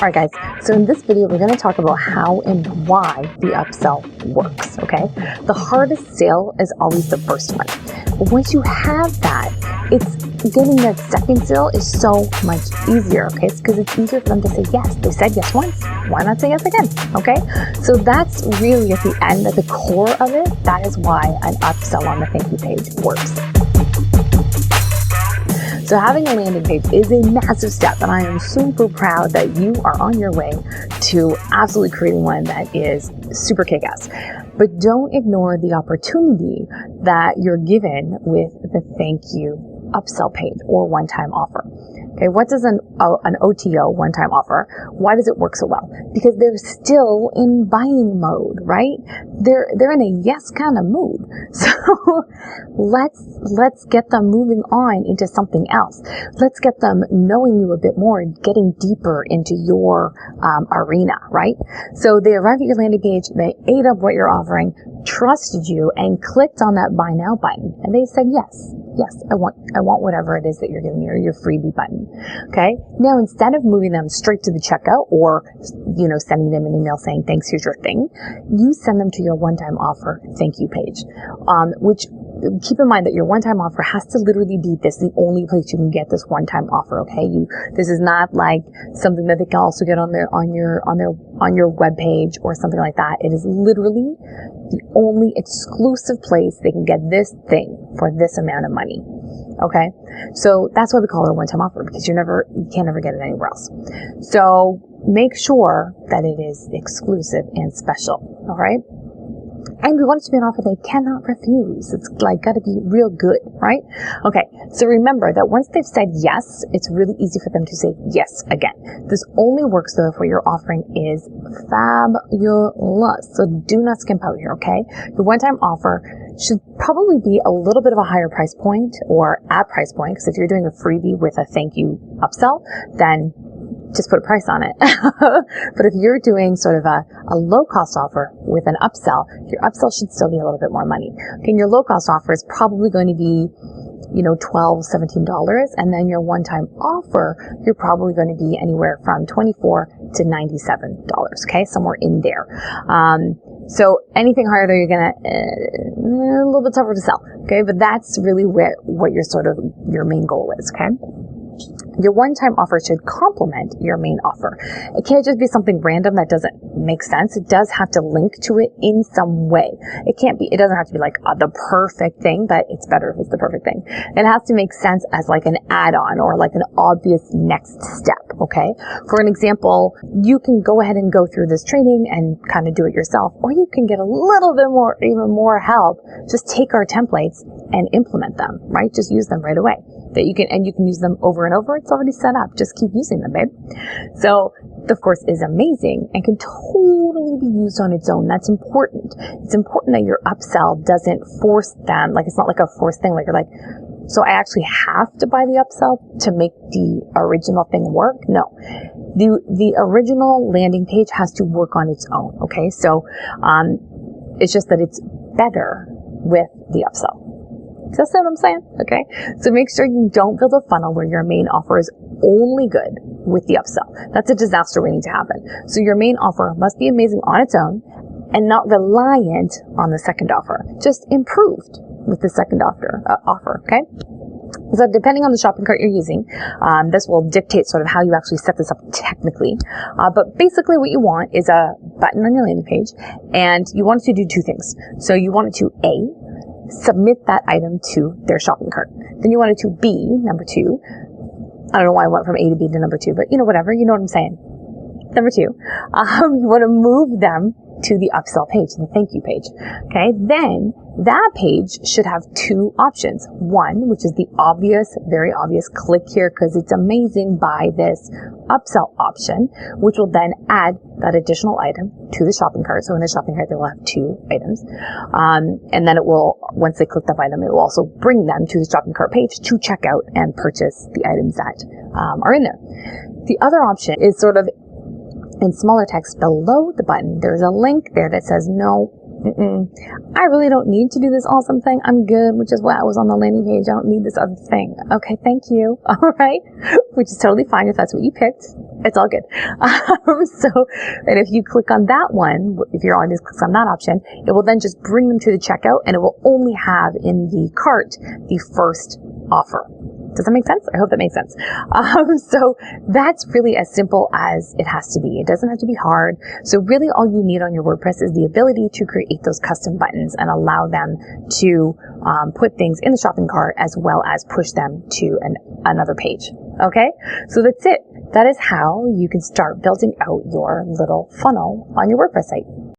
Alright guys, so in this video we're going to talk about how and why the upsell works, okay? The hardest sale is always the first one. But once you have that, it's getting that second sale is so much easier, okay? It's because it's easier for them to say yes. They said yes once, why not say yes again, okay? So that's really at the end, at the core of it, that is why an upsell on the thank you page works. So having a landing page is a massive step, and I am super proud that you are on your way to absolutely creating one that is super kick-ass. But don't ignore the opportunity that you're given with the thank you upsell page or one-time offer. Okay, what does an OTO, one-time offer, why does it work so well? Because they're still in buying mode, right? They're in a yes kind of mood. So let's get them moving on into something else. Let's get them knowing you a bit more and getting deeper into your arena, right? So they arrived at your landing page, they ate up what you're offering, trusted you, and clicked on that buy now button, and they said yes. Yes, I want whatever it is that you're giving me, or your freebie button. Okay. Now, instead of moving them straight to the checkout or, sending them an email saying, thanks, here's your thing, you send them to your one-time offer thank you page, which keep in mind that your one-time offer has to literally be the only place you can get this one-time offer. Okay. This is not like something that they can also get on your web page or something like that. It is literally the only exclusive place they can get this thing for this amount of money. Okay. So that's why we call it a one-time offer, because you can't ever get it anywhere else. So make sure that it is exclusive and special. All right. And we want it to be an offer they cannot refuse. It's got to be real good, right? Okay, so remember that once they've said yes, it's really easy for them to say yes again. This only works though if what you're offering is fabulous. So do not skimp out here, okay? Your one-time offer should probably be a little bit of a higher price point or at price point, because if you're doing a freebie with a thank you upsell, then just put a price on it. But if you're doing sort of a low-cost offer with an upsell, your upsell should still be a little bit more money. Okay, and your low-cost offer is probably going to be, $12, $17, and then your one-time offer, you're probably going to be anywhere from $24 to $97, okay, somewhere in there. So anything higher there, you're gonna a little bit tougher to sell, okay, but that's really what your main goal is, okay. Your one-time offer should complement your main offer. It can't just be something random that doesn't make sense. It does have to link to it in some way. It doesn't have to be like the perfect thing, but it's better if it's the perfect thing. It has to make sense as like an add-on or like an obvious next step, okay? For an example, you can go ahead and go through this training and kind of do it yourself, or you can get a little bit more, even more help. Just take our templates and implement them, right? Just use them right away. You can use them over and over. It's already set up. Just keep using them, babe. So the course is amazing and can totally be used on its own. That's important. It's important that your upsell doesn't force them. Like, it's not like a forced thing. Like, you're like, so I actually have to buy the upsell to make the original thing work? No. The original landing page has to work on its own. Okay. So, it's just that it's better with the upsell. That's what I'm saying, okay? So make sure you don't build a funnel where your main offer is only good with the upsell. That's a disaster waiting to happen. So your main offer must be amazing on its own and not reliant on the second offer. Just improved with the second offer, okay? So depending on the shopping cart you're using, this will dictate sort of how you actually set this up technically. But basically what you want is a button on your landing page, and you want it to do two things. So you want it to, A, submit that item to their shopping cart. Then you want it to B, number 2. I don't know why I went from A to B to number 2, but whatever, you know what I'm saying. Number 2, you want to move them to the upsell page, the thank you page. Okay, then that page should have two options. One, which is the obvious, very obvious, click here because it's amazing, buy this upsell option, which will then add that additional item to the shopping cart. So in the shopping cart, they will have 2 items. And then it will, once they click that item, it will also bring them to the shopping cart page to check out and purchase the items that are in there. The other option is sort of in smaller text below the button. There's a link there that says no I really don't need to do this awesome thing. I'm good, which is why I was on the landing page. I don't need this other thing. Okay, thank you. All right, which is totally fine if that's what you picked. It's all good. And if you click on that one, if your audience clicks on that option, it will then just bring them to the checkout, and it will only have in the cart the first offer. Does that make sense? I hope that makes sense. So that's really as simple as it has to be. It doesn't have to be hard. So really all you need on your WordPress is the ability to create those custom buttons and allow them to put things in the shopping cart as well as push them to another page. Okay? So that's it. That is how you can start building out your little funnel on your WordPress site.